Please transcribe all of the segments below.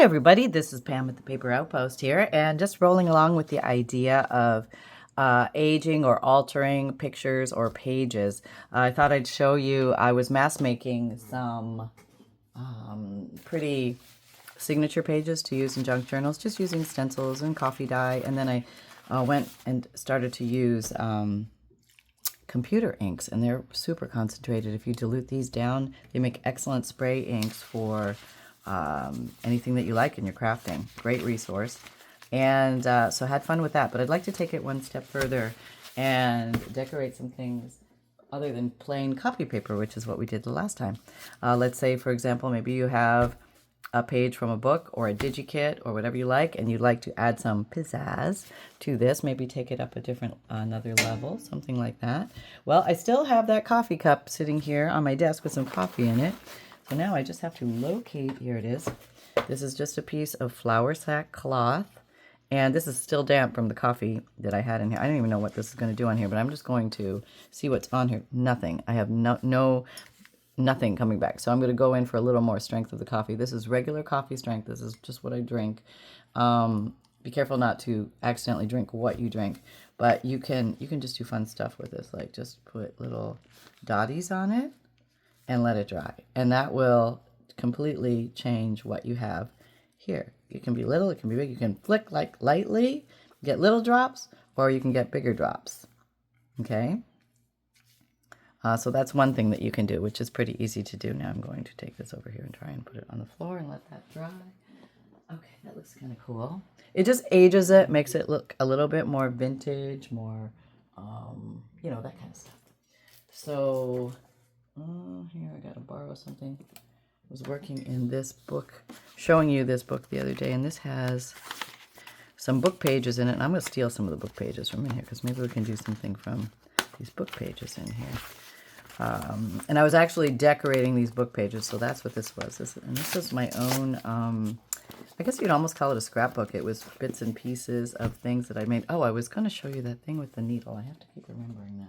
everybody, this is Pam at the Paper Outpost here, and just rolling along with the idea of aging or altering pictures or pages. I thought I'd show you, I was mass making some pretty signature pages to use in junk journals, just using stencils and coffee dye, and then I went and started to use computer inks, and they're super concentrated. If you dilute these down, they make excellent spray inks for anything that you like in your crafting. Great resource. And so I had fun with that, but I'd like to take it one step further and decorate some things other than plain copy paper, which is what we did the last time. Let's say, for example, maybe you have a page from a book or a Digikit or whatever you like, and you'd like to add some pizzazz to this, maybe take it up another level, something like that. Well, I still have that coffee cup sitting here on my desk with some coffee in it. So now I just have to locate, here it is. This is just a piece of flour sack cloth, and this is still damp from the coffee that I had in here. I don't even know what this is going to do on here, but I'm just going to see what's on here. Nothing. I have nothing coming back. So I'm going to go in for a little more strength of the coffee. This is regular coffee strength. This is just what I drink. Be careful not to accidentally drink what you drink, but you can just do fun stuff with this, like just put little dotties on it and let it dry. And that will completely change what you have here. It can be little, it can be big. You can flick like lightly, get little drops, or you can get bigger drops. Okay? So that's one thing that you can do, which is pretty easy to do. Now I'm going to take this over here and try and put it on the floor and let that dry. Okay, that looks kind of cool. It just ages it, makes it look a little bit more vintage, more, that kind of stuff. So, here I got to borrow something. I was working in this book, showing you this book the other day, and this has some book pages in it. And I'm going to steal some of the book pages from in here because maybe we can do something from these book pages in here. And I was actually decorating these book pages, so that's what this was. This was my own, I guess you'd almost call it a scrapbook. It was bits and pieces of things that I made. Oh, I was going to show you that thing with the needle. I have to keep remembering that.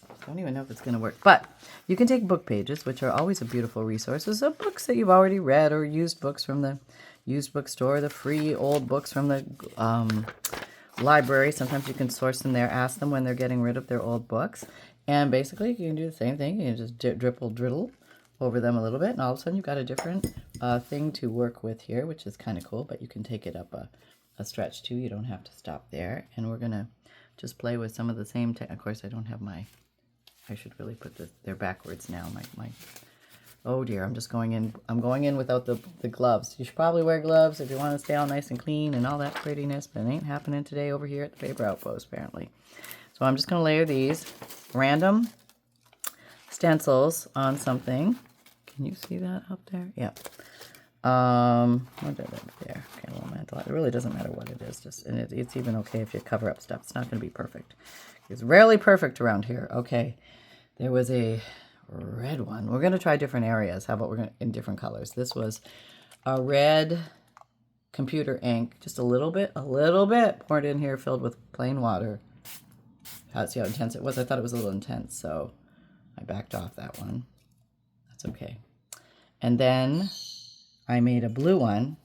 I don't even know if it's going to work. But you can take book pages, which are always a beautiful resource. Those are books that you've already read, or used books from the used bookstore, the free old books from the library. Sometimes you can source them there. Ask them when they're getting rid of their old books. And basically, you can do the same thing. You can just driddle over them a little bit, and all of a sudden you've got a different thing to work with here, which is kind of cool. But you can take it up a stretch too. You don't have to stop there. And we're gonna just play with some of the same. Of course, I don't have my. I should really put this. They're backwards now. My. Oh dear, I'm just going in. I'm going in without the gloves. You should probably wear gloves if you want to stay all nice and clean and all that prettiness. But it ain't happening today over here at the Paper Outpost, apparently. So I'm just going to layer these random stencils on something. Can you see that up there? Yeah. What did I do there? Okay, a little mantle. It really doesn't matter what it is. And it's even okay if you cover up stuff. It's not going to be perfect. It's rarely perfect around here. Okay. There was a red one. We're going to try different areas. How about we're going in different colors? This was a red computer ink. Just a little bit poured in here, filled with plain water. See how intense it was? I thought it was a little intense, so I backed off that one. That's okay. And then I made a blue one,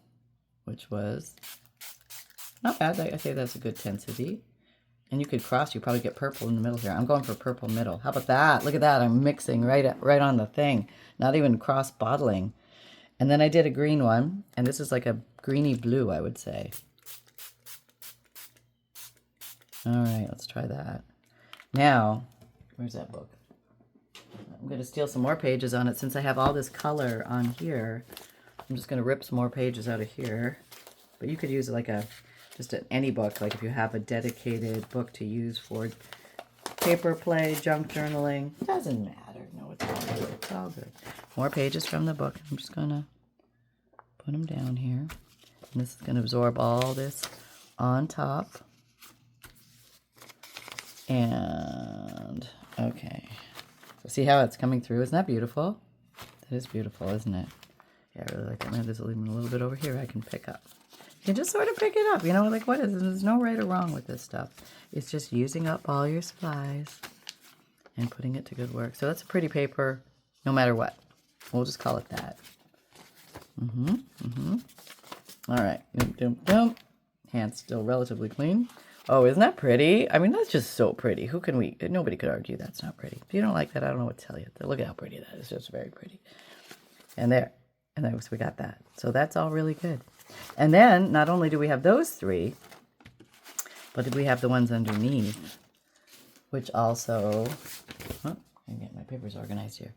which was not bad. I say that's a good intensity. And you could cross. You probably get purple in the middle here. I'm going for purple middle. How about that? Look at that. I'm mixing right on the thing. Not even cross bottling. And then I did a green one, and this is like a greeny blue, I would say. All right, let's try that. Now, where's that book? I'm going to steal some more pages on it since I have all this color on here. I'm just going to rip some more pages out of here. But you could use like any book, like if you have a dedicated book to use for paper play, junk journaling. Doesn't matter. No, it's all good. It's all good. More pages from the book. I'm just going to put them down here. And this is going to absorb all this on top. And, okay. So see how it's coming through? Isn't that beautiful? That is beautiful, isn't it? Yeah, I really like that. Man, there's even a little bit over here I can pick up. You can just sort of pick it up, like what is it? There's no right or wrong with this stuff. It's just using up all your supplies and putting it to good work. So that's a pretty paper, no matter what. We'll just call it that. All right. Dum, dum, dum. Hand's still relatively clean. Oh, isn't that pretty? I mean, that's just so pretty. Nobody could argue that's not pretty. If you don't like that, I don't know what to tell you. Look at how pretty that is. It's just very pretty. And there. And then we got that. So that's all really good. And then, not only do we have those three, but we have the ones underneath, which also... Oh, I can get my papers organized here.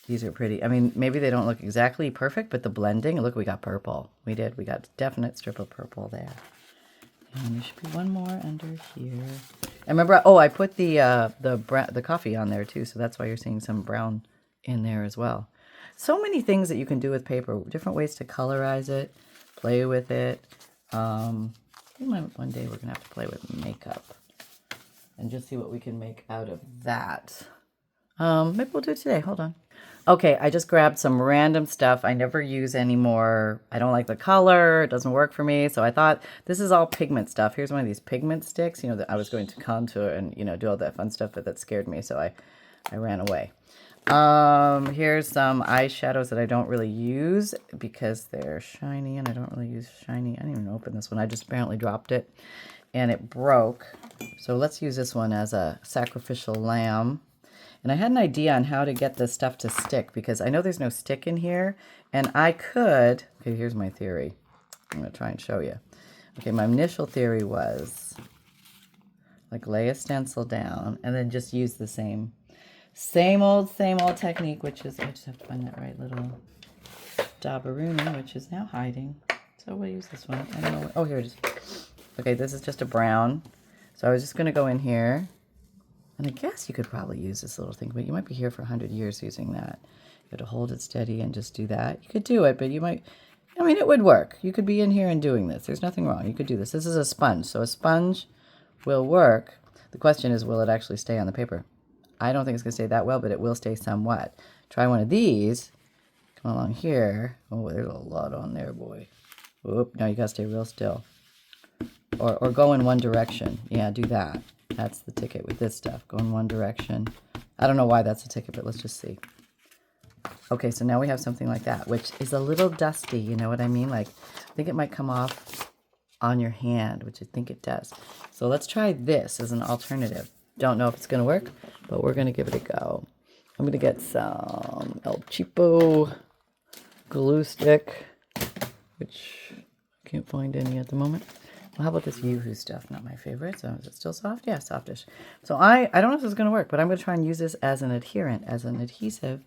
These are pretty. I mean, maybe they don't look exactly perfect, but the blending... Look, we got purple. We did. We got a definite strip of purple there. And there should be one more under here. And remember, I put the coffee on there too, so that's why you're seeing some brown in there as well. So many things that you can do with paper, different ways to colorize it, play with it. One day we're going to have to play with makeup and just see what we can make out of that. Maybe we'll do it today. Hold on. Okay, I just grabbed some random stuff I never use anymore. I don't like the color. It doesn't work for me. So I thought this is all pigment stuff. Here's one of these pigment sticks, that I was going to contour and, do all that fun stuff, but that scared me. So I ran away. Here's some eyeshadows that I don't really use because they're shiny and I don't really use shiny. I didn't even open this one. I just apparently dropped it and it broke. So let's use this one as a sacrificial lamb. And I had an idea on how to get this stuff to stick because I know there's no stick in here. And I could, okay, here's my theory. I'm going to try and show you. Okay, my initial theory was like lay a stencil down and then just use the same old technique, which is, I just have to find that right little Dabaruni, which is now hiding. So we'll use this one. I don't know. Oh, here it is. Okay, this is just a brown. So I was just going to go in here. And I guess you could probably use this little thing, but you might be here for 100 years using that. You have to hold it steady and just do that. You could do it, but you might, it would work. You could be in here and doing this. There's nothing wrong. You could do this. This is a sponge, so a sponge will work. The question is, will it actually stay on the paper? I don't think it's going to stay that well, but it will stay somewhat. Try one of these. Come along here. Oh, there's a lot on there, boy. Whoop, now you got to stay real still. Or go in one direction. Yeah, do that. That's the ticket with this stuff. Go in one direction. I don't know why that's a ticket, but let's just see. Okay, so now we have something like that, which is a little dusty, you know what I mean? Like, I think it might come off on your hand, which I think it does. So let's try this as an alternative. Don't know if it's going to work, but we're going to give it a go. I'm going to get some El Cheapo glue stick, which I can't find any at the moment. Well, how about this Yoo-hoo stuff? Not my favorite. So is it still soft? Yeah, softish. So I don't know if this is going to work, but I'm going to try and use this as an adherent, as an adhesive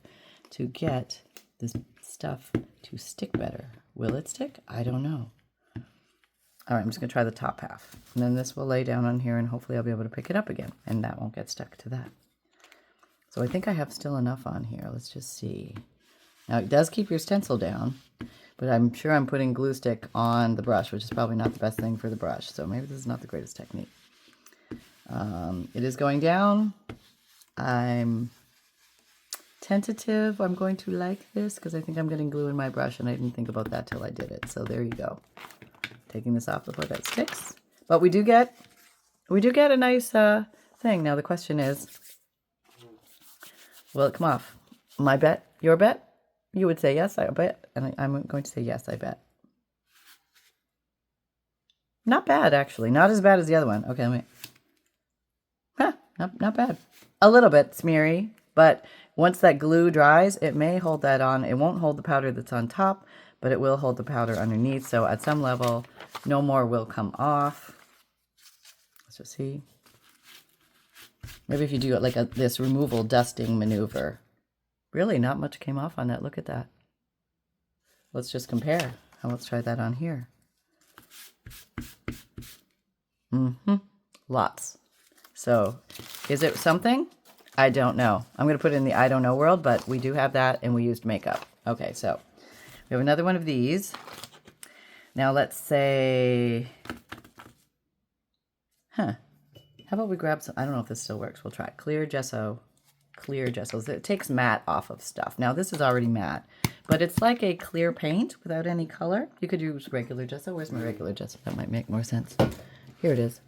to get this stuff to stick better. Will it stick? I don't know. All right, I'm just going to try the top half. And then this will lay down on here, and hopefully I'll be able to pick it up again, and that won't get stuck to that. So I think I have still enough on here. Let's just see. Now, it does keep your stencil down. But I'm sure I'm putting glue stick on the brush, which is probably not the best thing for the brush. So maybe this is not the greatest technique. It is going down. I'm tentative. I'm going to like this because I think I'm getting glue in my brush, and I didn't think about that till I did it. So there you go. Taking this off before that sticks. But we do get a nice thing. Now the question is, will it come off? My bet? Your bet? You would say yes, I bet. And I'm going to say yes, I bet. Not bad, actually. Not as bad as the other one. Okay, let me... Huh, not bad. A little bit smeary, but once that glue dries, it may hold that on. It won't hold the powder that's on top, but it will hold the powder underneath. So at some level, no more will come off. Let's just see. Maybe if you do it like this removal dusting maneuver. Really, not much came off on that. Look at that. Let's just compare. Let's try that on here. Lots. So, is it something? I don't know. I'm going to put it in the I don't know world, but we do have that, and we used makeup. Okay, so we have another one of these. Now, let's say... How about we grab some... I don't know if this still works. We'll try it. Clear Gesso. Clear Gesso. It takes matte off of stuff. Now this is already matte, but it's like a clear paint without any color. You could use regular Gesso. Where's my regular Gesso? That might make more sense. Here it is.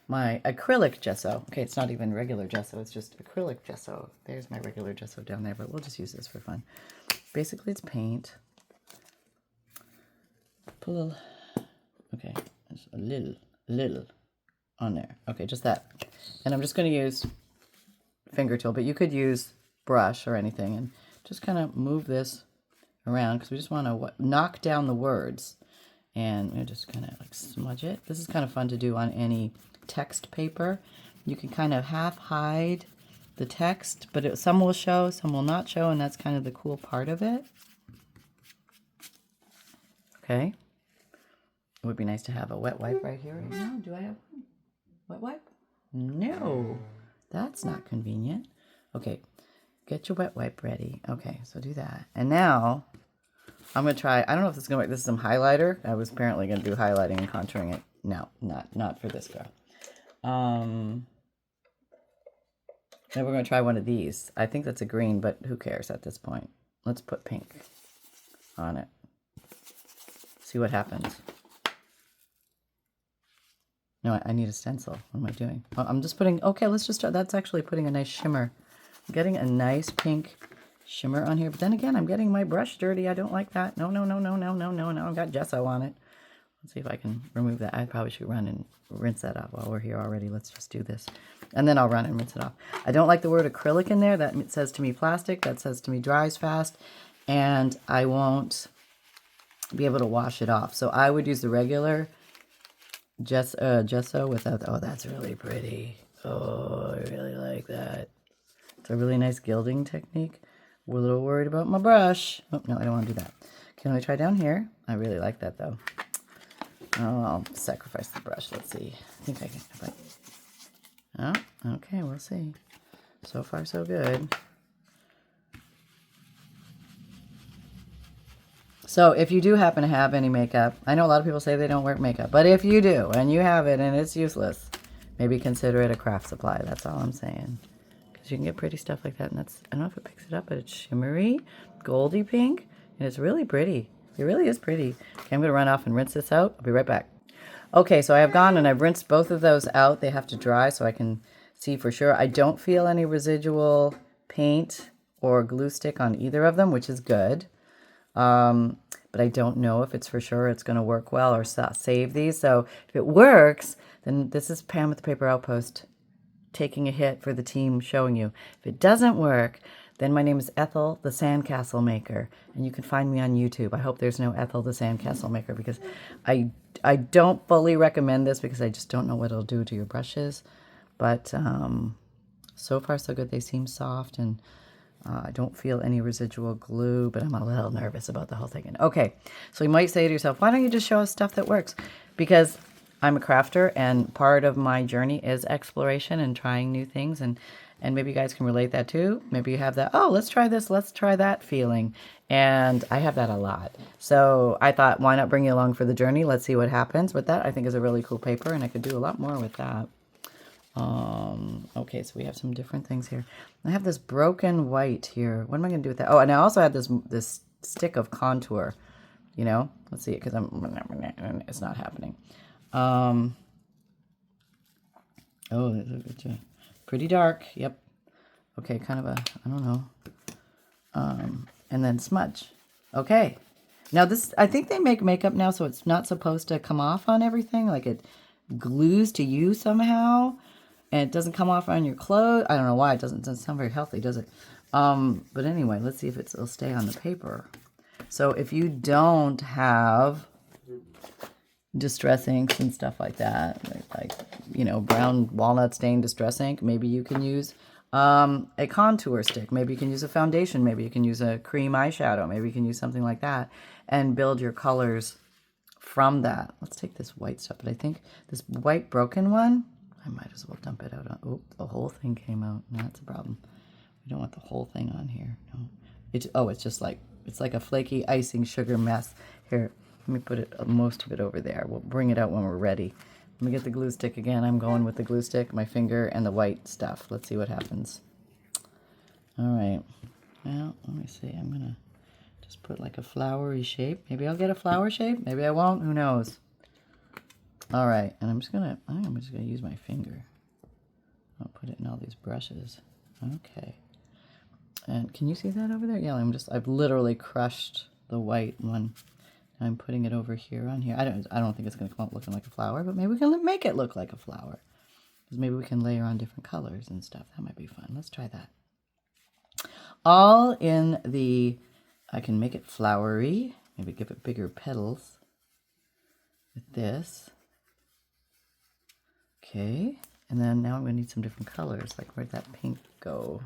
My acrylic Gesso. Okay, it's not even regular Gesso. It's just acrylic Gesso. There's my regular Gesso down there, but we'll just use this for fun. Basically, it's paint. Put a little, okay, just a little on there. Okay, just that. And I'm just going to use finger tool, but you could use brush or anything, and just kind of move this around because we just want to knock down the words. And we just kind of like smudge it. This is kind of fun to do on any text paper. You can kind of half hide the text, but some will show, some will not show, and that's kind of the cool part of it. Okay. It would be nice to have a wet wipe right here right now. Do I have one? Wet wipe? No, that's not convenient. Okay, get your wet wipe ready. Okay, so do that. And now I'm going to try, I don't know if this is going to work. This is some highlighter. I was apparently going to do highlighting and contouring it. No, not for this girl. Then we're going to try one of these. I think that's a green, but who cares at this point? Let's put pink on it. See what happens. No, I need a stencil. What am I doing? Oh, I'm just putting, okay, let's just start. That's actually putting a nice shimmer. I'm getting a nice pink shimmer on here. But then again, I'm getting my brush dirty. I don't like that. No. I've got gesso on it. Let's see if I can remove that. I probably should run and rinse that off while we're here already. Let's just do this. And then I'll run and rinse it off. I don't like the word acrylic in there. That says to me plastic. That says to me dries fast. And I won't be able to wash it off. So I would use the regular gesso without, oh, that's really pretty. Oh, I really like that. It's a really nice gilding technique. We're a little worried about my brush. Oh, no, I don't want to do that. Can we try down here? I really like that, though. Oh, I'll sacrifice the brush. Let's see. I think I can. Oh, okay, we'll see. So far, so good. So if you do happen to have any makeup, I know a lot of people say they don't wear makeup, but if you do and you have it and it's useless, maybe consider it a craft supply. That's all I'm saying. Because you can get pretty stuff like that. And that's, I don't know if it picks it up, but it's shimmery, goldy pink, and it's really pretty. It really is pretty. Okay, I'm going to run off and rinse this out. I'll be right back. Okay, so I have gone and I've rinsed both of those out. They have to dry so I can see for sure. I don't feel any residual paint or glue stick on either of them, which is good. But I don't know if it's for sure it's going to work well or save these. So if it works, then this is Pam with the Paper Outpost taking a hit for the team showing you. If it doesn't work, then my name is Ethel the Sandcastle Maker, and you can find me on YouTube. I hope there's no Ethel the Sandcastle Maker because I don't fully recommend this because I just don't know what it'll do to your brushes. But so far so good. They seem soft, and I don't feel any residual glue, but I'm a little nervous about the whole thing. And okay, so you might say to yourself, why don't you just show us stuff that works? Because I'm a crafter, and part of my journey is exploration and trying new things. And maybe you guys can relate that too. Maybe you have that, oh, let's try this, let's try that feeling. And I have that a lot. So I thought, why not bring you along for the journey? Let's see what happens with that. I think is a really cool paper, and I could do a lot more with that. Okay, so we have some different things here. I have this broken white here. What am I going to do with that? Oh, and I also have this stick of contour, you know. Let's see it because it's not happening. Oh, it's pretty dark. Yep. Okay, kind of a, I don't know. And then smudge. Okay. Now this, I think they make makeup now, so it's not supposed to come off on everything. Like it glues to you somehow. And it doesn't come off on your clothes. I don't know why. It doesn't sound very healthy, does it? But anyway, let's see if it'll stay on the paper. So if you don't have distress inks and stuff like that, like you know, brown walnut stain distress ink, maybe you can use a contour stick. Maybe you can use a foundation. Maybe you can use a cream eyeshadow. Maybe you can use something like that and build your colors from that. Let's take this white stuff. But I think this white broken one, I might as well dump it out on, oh, the whole thing came out. No, that's a problem. We don't want the whole thing on here. No. It's just like, it's like a flaky icing sugar mess. Here, let me put it, most of it over there. We'll bring it out when we're ready. Let me get the glue stick again. I'm going with the glue stick, my finger, and the white stuff. Let's see what happens. All right. Well, let me see. I'm going to just put like a flowery shape. Maybe I'll get a flower shape. Maybe I won't. Who knows? All right, and I think I'm just gonna use my finger. I'll put it in all these brushes. Okay. And can you see that over there? Yeah, I've literally crushed the white one. I'm putting it over here on here. I don't think it's going to come out looking like a flower, but maybe we can make it look like a flower. Because maybe we can layer on different colors and stuff. That might be fun. Let's try that. All in the, I can make it flowery. Maybe give it bigger petals with this. Okay. And then now I'm going to need some different colors. Like, where'd that pink go?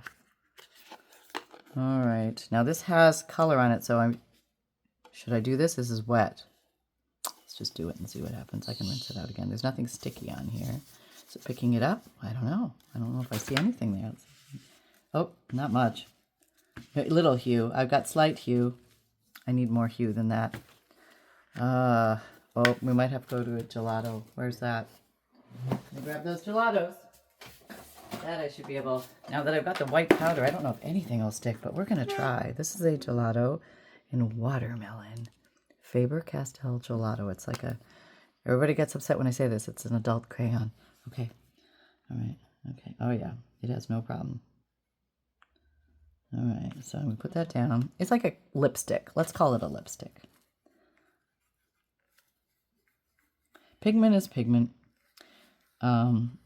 All right. Now this has color on it, so should I do this? This is wet. Let's just do it and see what happens. I can rinse it out again. There's nothing sticky on here. Is it picking it up? I don't know. I don't know if I see anything there. Oh, not much. A little hue. I've got slight hue. I need more hue than that. Well, we might have to go to a gelato. Where's that? Let me grab those gelatos. That I should be able... Now that I've got the white powder, I don't know if anything will stick, but we're going to try. This is a gelato in watermelon. Faber-Castell gelato. It's like a... Everybody gets upset when I say this. It's an adult crayon. Okay. All right. Okay. Oh, yeah. It has no problem. All right. So I'm going to put that down. It's like a lipstick. Let's call it a lipstick. Pigment is pigment.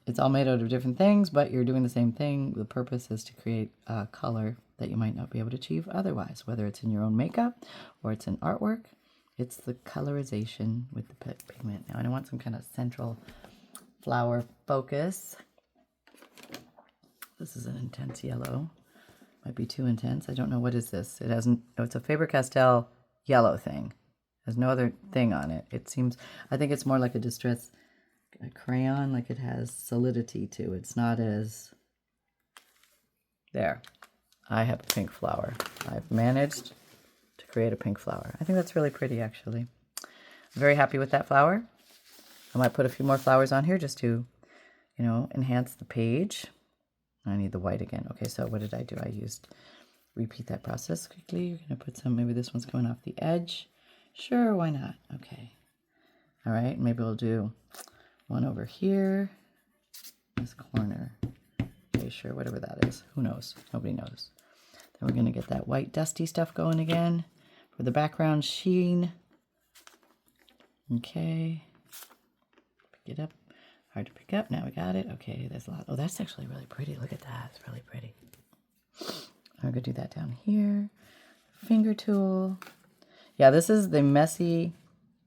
It's all made out of different things, but you're doing the same thing. The purpose is to create a color that you might not be able to achieve otherwise, whether it's in your own makeup or it's in artwork. It's the colorization with the pigment. Now I want some kind of central flower focus. This is an intense yellow. Might be too intense. I don't know. What is this? It hasn't, oh, it's a Faber-Castell yellow thing. There's no other thing on it. It seems, I think it's more like a distress crayon, like it has solidity to it. It's not as, there. I have a pink flower. I've managed to create a pink flower. I think that's really pretty, actually. I'm very happy with that flower. I might put a few more flowers on here just to, you know, enhance the page. I need the white again. Okay, so what did I do? I used, repeat that process quickly. You're going to put some, maybe this one's going off the edge. Sure, why not? Okay. All right, maybe we'll do one over here, this corner. Okay, sure, whatever that is. Who knows? Nobody knows. Then we're going to get that white dusty stuff going again for the background sheen. Okay. Pick it up. Hard to pick up. Now we got it. Okay, there's a lot. Oh, that's actually really pretty. Look at that. It's really pretty. I'm going to do that down here. Finger tool. Yeah, this is the messy.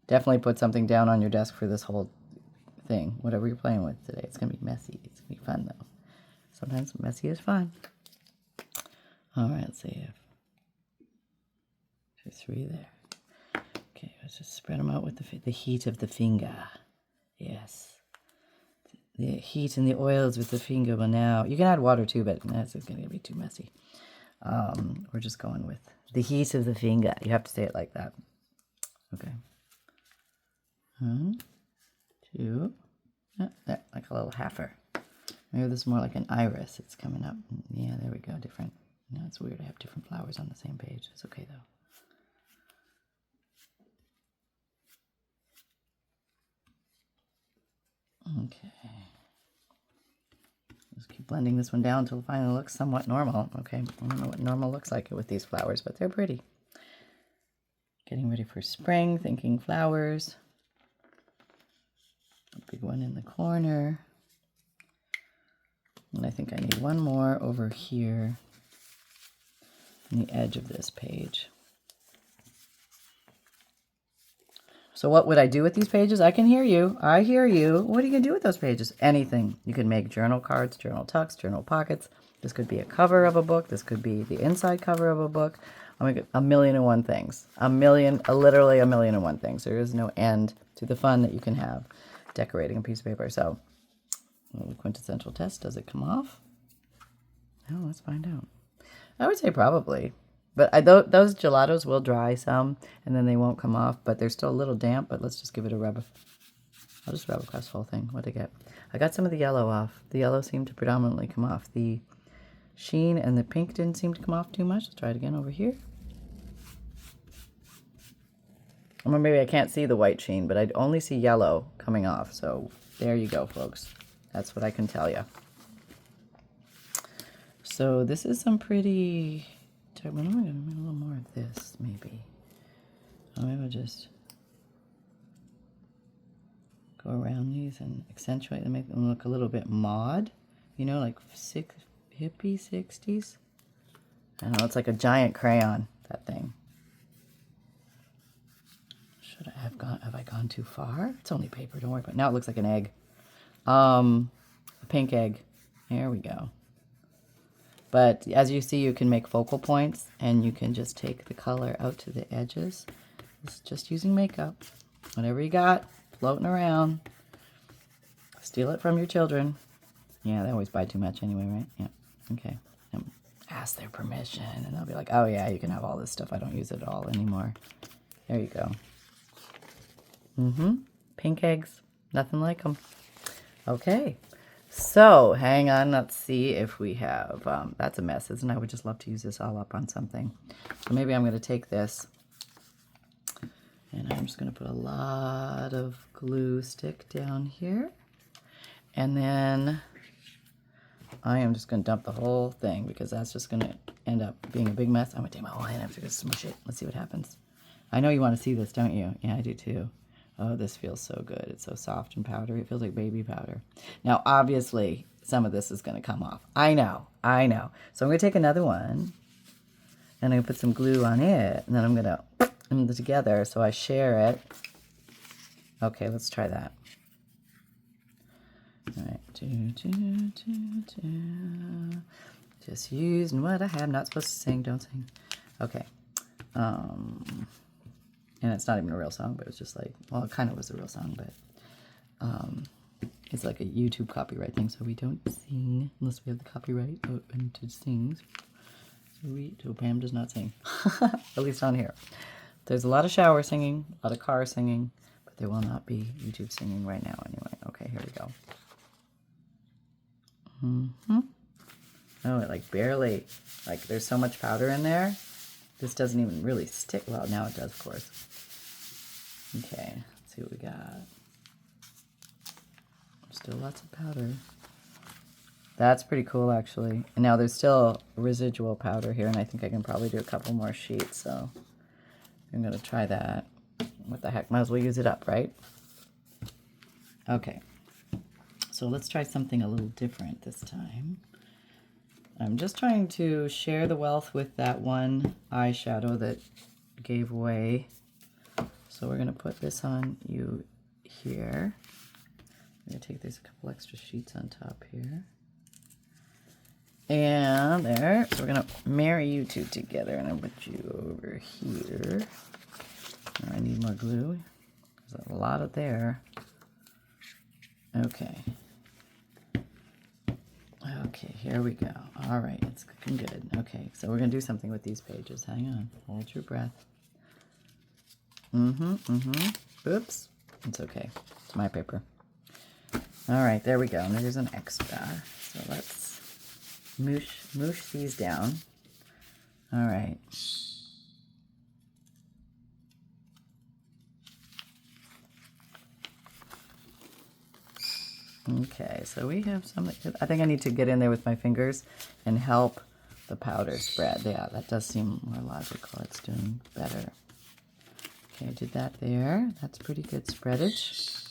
Definitely put something down on your desk for this whole thing. Whatever you're playing with today. It's going to be messy. It's going to be fun, though. Sometimes messy is fun. All right, let's see if there's 3 there. Okay, let's just spread them out with the heat of the finger. Yes. The heat and the oils with the finger will now... You can add water, too, but that's going to be too messy. We're just going with the heat of the finger. You have to say it like that. Okay. 1, 2. There, like a little halfer. Maybe this is more like an iris. It's coming up. Yeah, there we go. Different. No, it's weird. I have different flowers on the same page. It's okay, though. Okay. Just keep blending this one down until it finally looks somewhat normal. Okay, I don't know what normal looks like with these flowers, but they're pretty. Getting ready for spring, thinking flowers. A big one in the corner. And I think I need one more over here on the edge of this page. So what would I do with these pages? I can hear you. I hear you. What are you going to do with those pages? Anything. You can make journal cards, journal tucks, journal pockets. This could be a cover of a book. This could be the inside cover of a book. I'll make a million and one things. Literally a million and one things. There is no end to the fun that you can have decorating a piece of paper. So, the quintessential test. Does it come off? No, let's find out. I would say probably. But those gelatos will dry some, and then they won't come off, but they're still a little damp, but let's just give it a rub. I'll just rub across the whole thing. What'd I get? I got some of the yellow off. The yellow seemed to predominantly come off. The sheen and the pink didn't seem to come off too much. Let's try it again over here. Or maybe I can't see the white sheen, but I'd only see yellow coming off. So there you go, folks. That's what I can tell you. So this is some pretty... I'm going to make a little more of this, maybe. Or maybe I'll just go around these and accentuate them, make them look a little bit mod, you know, like hippie 60s. I don't know, it's like a giant crayon, that thing. Should I have I gone too far? It's only paper, don't worry about it. Now it looks like an egg. A pink egg. There we go. But as you see, you can make focal points, and you can just take the color out to the edges. It's just using makeup. Whatever you got floating around. Steal it from your children. Yeah, they always buy too much anyway, right? Yeah. Okay. Ask their permission, and they'll be like, oh yeah, you can have all this stuff. I don't use it all anymore. There you go. Pink eggs. Nothing like them. Okay. So, hang on. Let's see if we have... that's a mess, isn't it? I would just love to use this all up on something. So maybe I'm going to take this, and I'm just going to put a lot of glue stick down here. And then I am just going to dump the whole thing, because that's just going to end up being a big mess. I'm going to take my whole hand. I'm just going to smush it. Let's see what happens. I know you want to see this, don't you? Yeah, I do too. Oh, this feels so good. It's so soft and powdery. It feels like baby powder. Now, obviously, some of this is going to come off. I know. So I'm going to take another one, and I'm going to put some glue on it, and then I'm going to put them together so I share it. Okay, let's try that. All right. Just using what I have. Not supposed to sing. Don't sing. Okay. And it's not even a real song, but it's just like, well, it kind of was a real song, but it's like a YouTube copyright thing, so we don't sing unless we have the copyright and to sing. So Pam does not sing, at least on here. There's a lot of shower singing, a lot of car singing, but there will not be YouTube singing right now anyway. Okay, here we go. Oh, it like barely, like there's so much powder in there. This doesn't even really stick. Well, now it does, of course. Okay, let's see what we got. Still lots of powder. That's pretty cool, actually. And now there's still residual powder here, and I think I can probably do a couple more sheets, so I'm going to try that. What the heck? Might as well use it up, right? Okay. So let's try something a little different this time. I'm just trying to share the wealth with that one eyeshadow that gave away. So we're going to put this on you here. I'm going to take this a couple extra sheets on top here. And there. So we're going to marry you two together, and I'll put you over here. I need more glue. There's a lot of there. Okay. Okay, here we go. All right, it's looking good. Okay, so we're going to do something with these pages. Hang on. Hold your breath. Oops. It's okay. It's my paper. All right, there we go. And there's an extra. So let's moosh these down. All right. Okay, so we have some. I think I need to get in there with my fingers and help the powder spread. Yeah, that does seem more logical. It's doing better. Okay, I did that there. That's pretty good spreadage.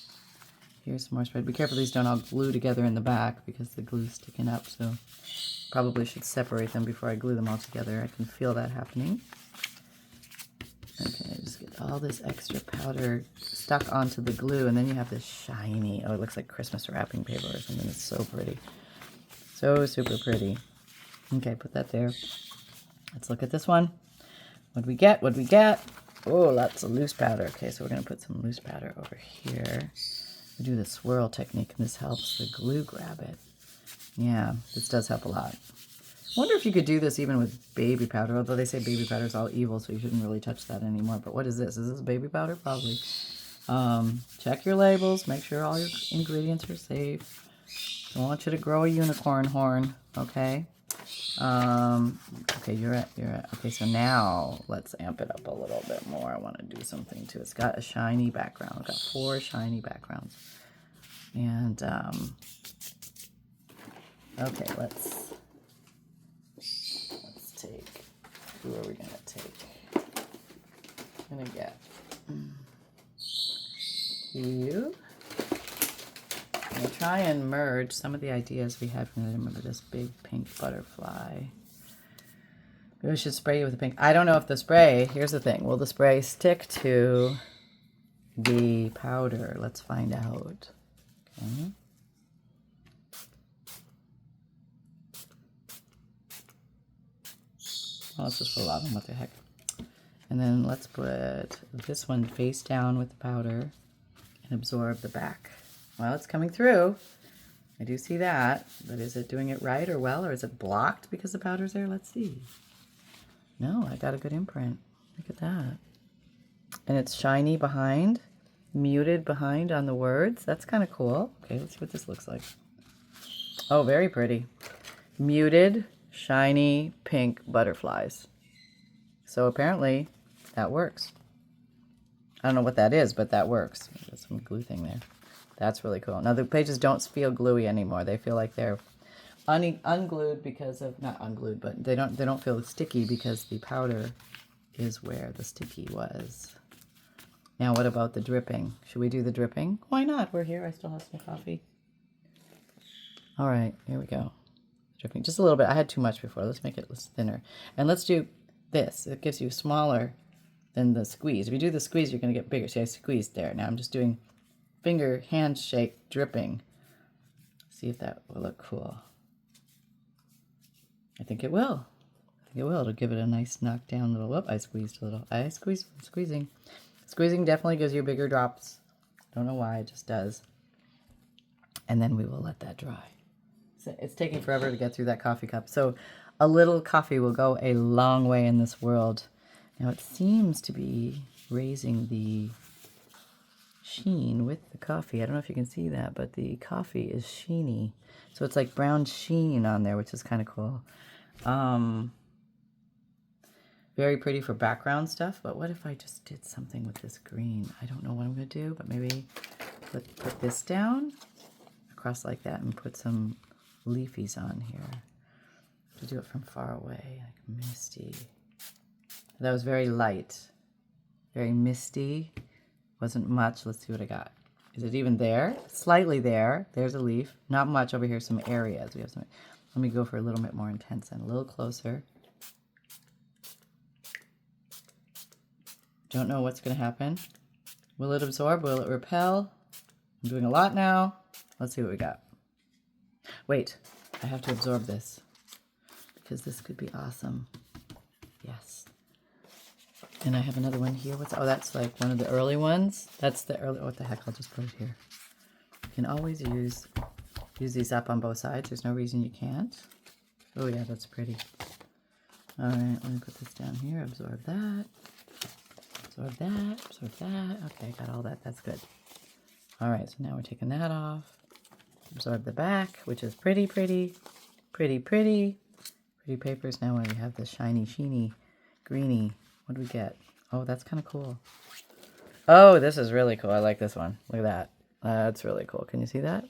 Here's some more spread. Be careful these don't all glue together in the back because the glue's sticking up, so probably should separate them before I glue them all together. I can feel that happening. Okay, just get all this extra powder stuck onto the glue, and then you have this shiny, oh, it looks like Christmas wrapping paper or something. It's so pretty. So super pretty. Okay, put that there. Let's look at this one. What'd we get? What'd we get? Oh, lots of loose powder. Okay, so we're going to put some loose powder over here. We do the swirl technique, and this helps the glue grab it. Yeah, this does help a lot. I wonder if you could do this even with baby powder, although they say baby powder is all evil, so you shouldn't really touch that anymore. But what is this? Is this baby powder? Probably. Check your labels. Make sure all your ingredients are safe. Don't want you to grow a unicorn horn, okay? Okay, you're at. Okay, so now let's amp it up a little bit more. I want to do something too. It's got a shiny background. I've got 4 shiny backgrounds. And, okay, let's take, who are we going to take? I'm going to get you. I'm gonna try and merge some of the ideas we had from, I remember this big pink butterfly. Maybe we should spray you with the pink. I don't know if the spray, here's the thing, will the spray stick to the powder? Let's find out. Okay. Well, let's just put a lot of them, what the heck. And then let's put this one face down with the powder and absorb the back. Well, it's coming through. I do see that, but is it doing it right or well, or is it blocked because the powder's there? Let's see. No, I got a good imprint. Look at that. And it's shiny behind, muted behind on the words. That's kind of cool. Okay, let's see what this looks like. Oh, very pretty. Muted, shiny, pink butterflies. So apparently that works. I don't know what that is, but that works. There's some glue thing there. That's really cool. Now the pages don't feel gluey anymore. They feel like they're unglued because of, not unglued, but they don't feel sticky because the powder is where the sticky was. Now what about the dripping? Should we do the dripping? Why not? We're here. I still have some coffee. All right, here we go. Dripping just a little bit. I had too much before. Let's make it thinner. And let's do this. It gives you smaller than the squeeze. If you do the squeeze, you're going to get bigger. See, I squeezed there. Now I'm just doing finger handshake dripping. See if that will look cool. I think it will. I think it will. It'll give it a nice knockdown little, whoop, I squeezed a little. I squeezed, squeezing. Squeezing definitely gives you bigger drops. Don't know why, it just does. And then we will let that dry. So it's taking forever to get through that coffee cup. So a little coffee will go a long way in this world. Now it seems to be raising the sheen with the coffee. I don't know if you can see that, but the coffee is sheeny. So it's like brown sheen on there, which is kind of cool. Very pretty for background stuff, but what if I just did something with this green? I don't know what I'm going to do, but maybe put this down across like that and put some leafies on here. To do it from far away, like misty. That was very light, very misty. Wasn't much. Let's see what I got. Is it even there? Slightly there. There's a leaf. Not much over here. Some areas. We have some. Let me go for a little bit more intense and a little closer. Don't know what's going to happen. Will it absorb? Will it repel? I'm doing a lot now. Let's see what we got. Wait, I have to absorb this because this could be awesome. Yes. And I have another one here. Oh, that's like one of the early ones. That's the early, what the heck, I'll just put it here. You can always use these up on both sides. There's no reason you can't. Oh yeah, that's pretty. All right, let me put this down here. Absorb that. Absorb that. Absorb that. Okay, got all that. That's good. All right, so now we're taking that off. Absorb the back, which is pretty, pretty, pretty, pretty. Pretty papers. Now we have this shiny, sheeny, greeny. What do we get? Oh, that's kind of cool. Oh, this is really cool. I like this one. Look at that. That's really cool. Can you see that?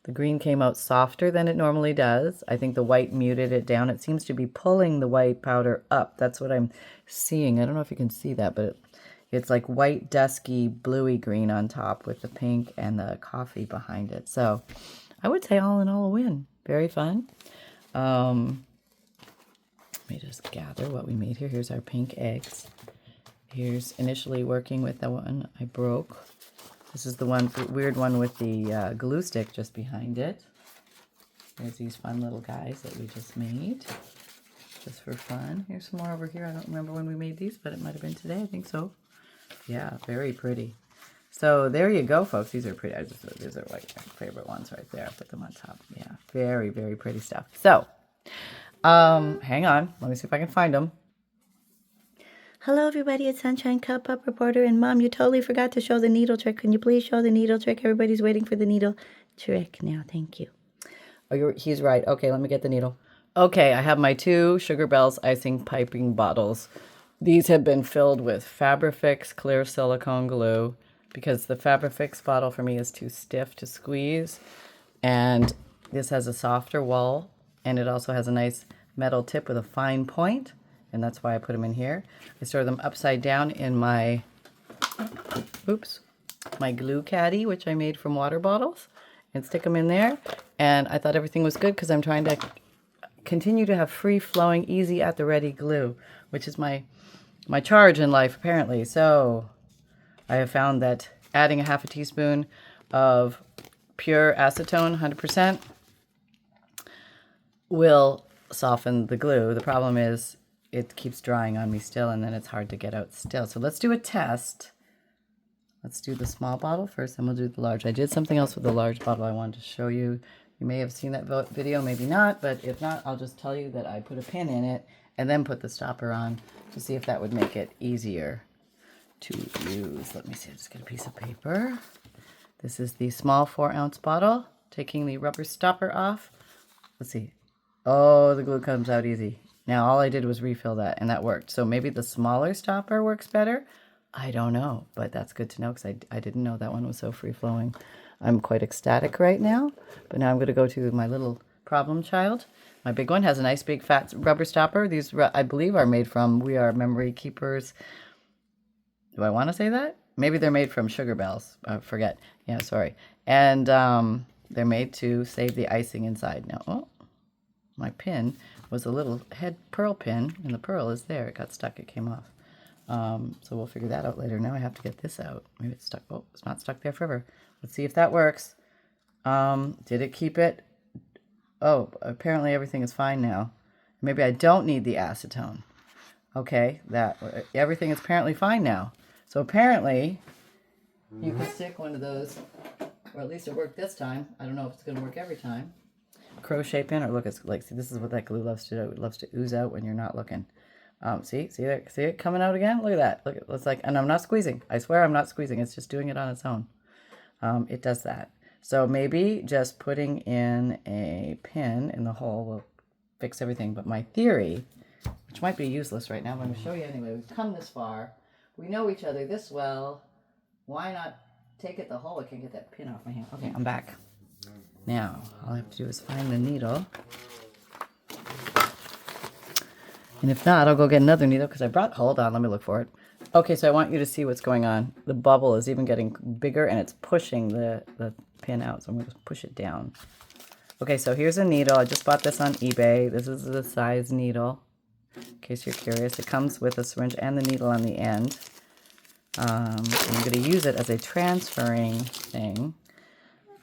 The green came out softer than it normally does. I think the white muted it down. It seems to be pulling the white powder up. That's what I'm seeing. I don't know if you can see that, but it's like white, dusky, bluey green on top with the pink and the coffee behind it. So I would say all in all a win. Very fun. Let me just gather what we made here. Here's our pink eggs. Here's initially working with the one I broke. This is the one, weird one with the glue stick just behind it. There's these fun little guys that we just made, just for fun. Here's some more over here. I don't remember when we made these, but it might have been today. I think so. Yeah, very pretty. So there you go, folks. These are pretty. These are like my favorite ones right there. I put them on top. Yeah, very, very pretty stuff. So, hang on. Let me see if I can find them. Hello, everybody. It's Sunshine Cup Up Reporter. And, Mom, you totally forgot to show the needle trick. Can you please show the needle trick? Everybody's waiting for the needle trick now. Thank you. Oh, he's right. Okay, let me get the needle. Okay, I have my 2 Sugar Bells icing piping bottles. These have been filled with Fabrifix clear silicone glue because the Fabrifix bottle for me is too stiff to squeeze. And this has a softer wall, and it also has a nice metal tip with a fine point. And that's why I put them in here. I store them upside down in my, my glue caddy, which I made from water bottles, and stick them in there. And I thought everything was good because I'm trying to continue to have free-flowing, easy at the ready glue, which is my charge in life, apparently. So I have found that adding a half a teaspoon of pure acetone, 100%, will soften the glue. The problem is it keeps drying on me still, and then it's hard to get out still. So let's do a test. Let's do the small bottle first, then we'll do the large. I did something else with the large bottle I wanted to show you. You may have seen that video, maybe not, but if not, I'll just tell you that I put a pin in it and then put the stopper on to see if that would make it easier to use. Let me see, I'll just get a piece of paper. This is the small 4-ounce bottle, taking the rubber stopper off. Let's see. Oh, the glue comes out easy. Now all I did was refill that, and that worked. So maybe the smaller stopper works better. I don't know, but that's good to know because I didn't know that one was so free-flowing. I'm quite ecstatic right now, but now I'm going to go to my little problem child. My big one has a nice big fat rubber stopper. These, I believe, are made from We Are Memory Keepers. Do I want to say that? Maybe they're made from Sugar Bells. I forget. Yeah, sorry. And they're made to save the icing inside. Now, oh, my pin was a little head pearl pin, and the pearl is there. It got stuck. It came off. So we'll figure that out later. Now I have to get this out. Maybe it's stuck. Oh, it's not stuck there forever. Let's see if that works. Did it keep it? Oh, apparently everything is fine now. Maybe I don't need the acetone. Okay, that everything is apparently fine now. So apparently you can stick one of those, or at least it worked this time. I don't know if it's going to work every time. Crochet pin, or look, it's like, see, this is what that glue loves to do. It loves to ooze out when you're not looking. See there, see it coming out again? Look at that. Look, it's like, and I'm not squeezing. I swear I'm not squeezing. It's just doing it on its own. It does that. So maybe just putting in a pin in the hole will fix everything. But my theory, which might be useless right now, but I'm going to show you anyway. We've come this far. We know each other this well. Why not take it the hole? I can't get that pin off my hand. Okay, I'm back. Now, all I have to do is find the needle. And if not, I'll go get another needle because I brought, hold on, let me look for it. Okay, so I want you to see what's going on. The bubble is even getting bigger and it's pushing the pin out. So I'm going to push it down. Okay, so here's a needle. I just bought this on eBay. This is the size needle, in case you're curious. It comes with a syringe and the needle on the end. I'm going to use it as a transferring thing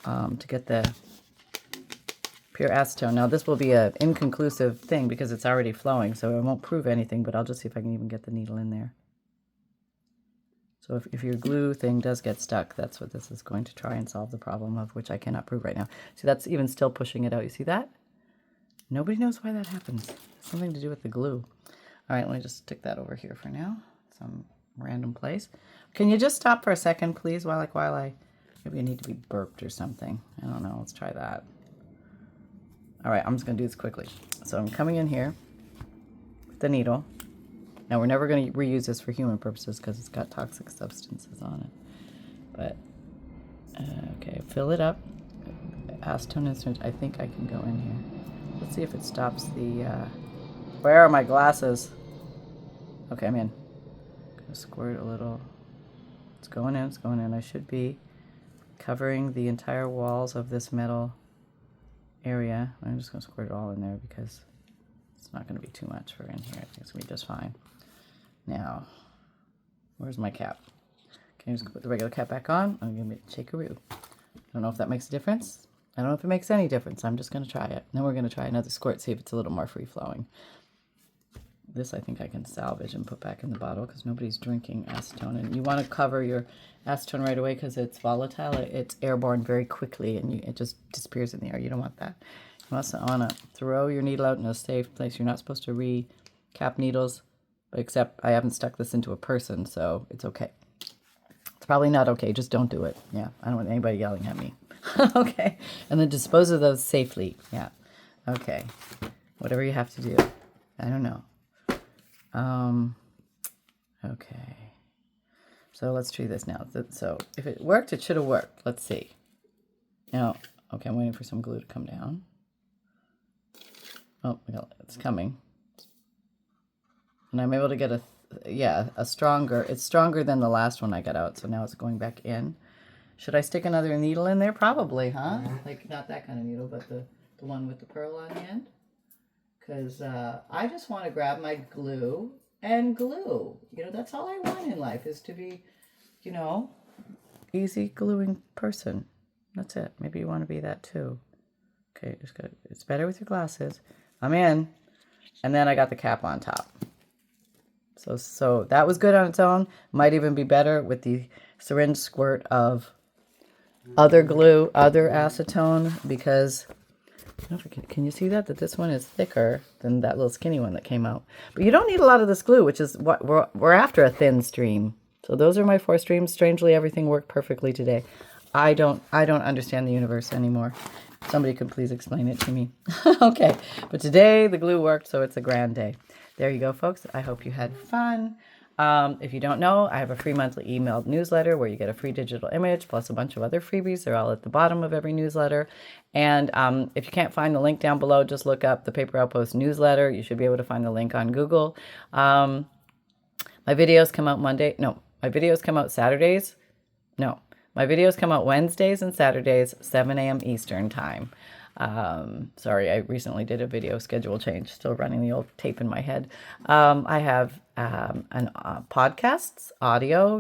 to get the pure acetone. Now this will be an inconclusive thing because it's already flowing, so it won't prove anything, but I'll just see if I can even get the needle in there. So if your glue thing does get stuck, that's what this is going to try and solve the problem of, which I cannot prove right now. See, that's even still pushing it out. You see that? Nobody knows why that happens. It's something to do with the glue. All right, let me just stick that over here for now. Some random place. Can you just stop for a second, please, while I maybe I need to be burped or something. I don't know. Let's try that. All right, I'm just going to do this quickly. So I'm coming in here with the needle. Now, we're never going to reuse this for human purposes because it's got toxic substances on it. But, okay, fill it up. Acetone instrument. I think I can go in here. Let's see if it stops the... Where are my glasses? Okay, I'm in. I'm going to squirt a little. It's going in, it's going in. I should be covering the entire walls of this metal area. I'm just going to squirt it all in there because it's not going to be too much for in here. I think it's going to be just fine. Now, where's my cap? Can you just put the regular cap back on? I'm going to shake-a-roo. I don't know if that makes a difference. I don't know if it makes any difference. I'm just going to try it. Then we're going to try another squirt, see if it's a little more free-flowing. This I think I can salvage and put back in the bottle because nobody's drinking acetone. And you want to cover your acetone right away because it's volatile. It's airborne very quickly and it just disappears in the air. You don't want that. You also want to throw your needle out in a safe place. You're not supposed to recap needles, except I haven't stuck this into a person, so it's okay. It's probably not okay. Just don't do it. Yeah, I don't want anybody yelling at me. Okay, and then dispose of those safely. Yeah, okay. Whatever you have to do. I don't know. Okay. So let's try this now. So if it worked, it should have worked. Let's see. Now, okay, I'm waiting for some glue to come down. Oh, it's coming. And I'm able to get it's stronger than the last one I got out. So now it's going back in. Should I stick another needle in there? Probably, huh? Like, not that kind of needle, but the one with the pearl on the end. Because I just want to grab my glue and glue. You know, that's all I want in life, is to be, you know, easy gluing person. That's it. Maybe you want to be that too. Okay, just got it's better with your glasses. I'm in. And then I got the cap on top. So that was good on its own. Might even be better with the syringe squirt of other glue, other acetone, because I don't know if I can you see that this one is thicker than that little skinny one that came out. But you don't need a lot of this glue, which is what we're after, a thin stream. So those are my 4 streams. Strangely, everything worked perfectly today. I don't understand the universe anymore. Somebody could please explain it to me. Okay, but today the glue worked, so it's a grand day. There you go, folks. I hope you had fun. If you don't know, I have a free monthly emailed newsletter where you get a free digital image plus a bunch of other freebies. They're all at the bottom of every newsletter. And if you can't find the link down below, just look up the Paper Outpost newsletter. You should be able to find the link on Google. My videos come out Monday. No, my videos come out Saturdays. No, my videos come out Wednesdays and Saturdays, 7 a.m. Eastern time. Sorry, I recently did a video schedule change, still running the old tape in my head. I have podcasts,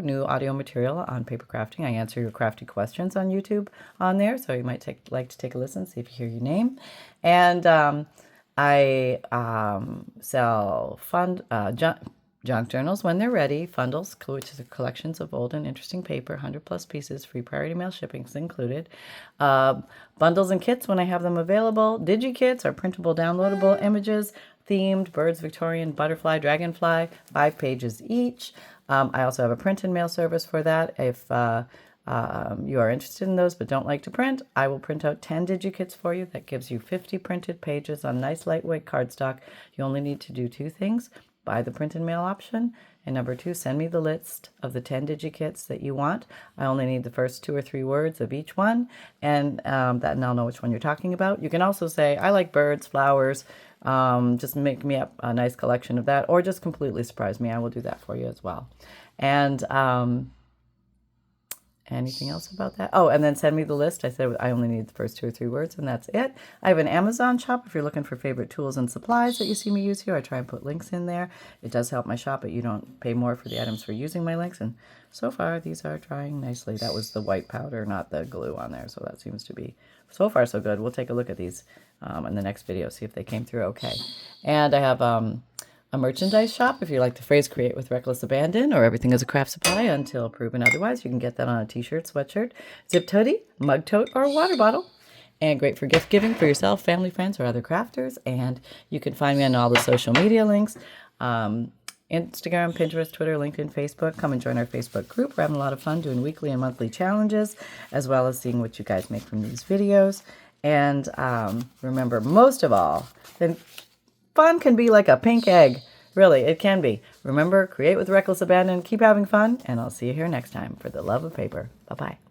new audio material on paper crafting. I answer your crafty questions on YouTube on there, so you might like to take a listen, see if you hear your name. And I sell junk journals when they're ready, FUNDLEs, which is collections of old and interesting paper, 100+ pieces, free priority mail shippings included. Bundles and kits when I have them available. Digikits are printable, downloadable images, themed, birds, Victorian, butterfly, dragonfly, 5 pages each. I also have a print and mail service for that. If you are interested in those but don't like to print, I will print out 10 Digikits for you. That gives you 50 printed pages on nice lightweight cardstock. You only need to do 2 things. Buy the print and mail option, and number 2, send me the list of the 10 Digikits that you want. I only need the first 2 or 3 words of each one, and and I'll know which one you're talking about. You can also say, I like birds, flowers, just make me up a nice collection of that, or just completely surprise me. I will do that for you as well. And anything else about that? Oh, and then send me the list. I said I only need the first 2 or 3 words, and that's it. I have an Amazon shop if you're looking for favorite tools and supplies that you see me use here. I try and put links in there. It does help my shop, but you don't pay more for the items for using my links. And so far, these are drying nicely. That was the white powder, not the glue on there. So that seems to be, so far, so good. We'll take a look at these in the next video, see if they came through okay. And I have a merchandise shop if you like the phrase create with reckless abandon, or everything is a craft supply until proven otherwise. You can get that on a t-shirt, sweatshirt, zip hoodie, mug tote, or water bottle. And great for gift giving for yourself, family, friends, or other crafters. And you can find me on all the social media links. Instagram, Pinterest, Twitter, LinkedIn, Facebook. Come and join our Facebook group. We're having a lot of fun doing weekly and monthly challenges, as well as seeing what you guys make from these videos. And remember, most of all, then fun can be like a pink egg. Really, it can be. Remember, create with reckless abandon, keep having fun, and I'll see you here next time for the love of paper. Bye-bye.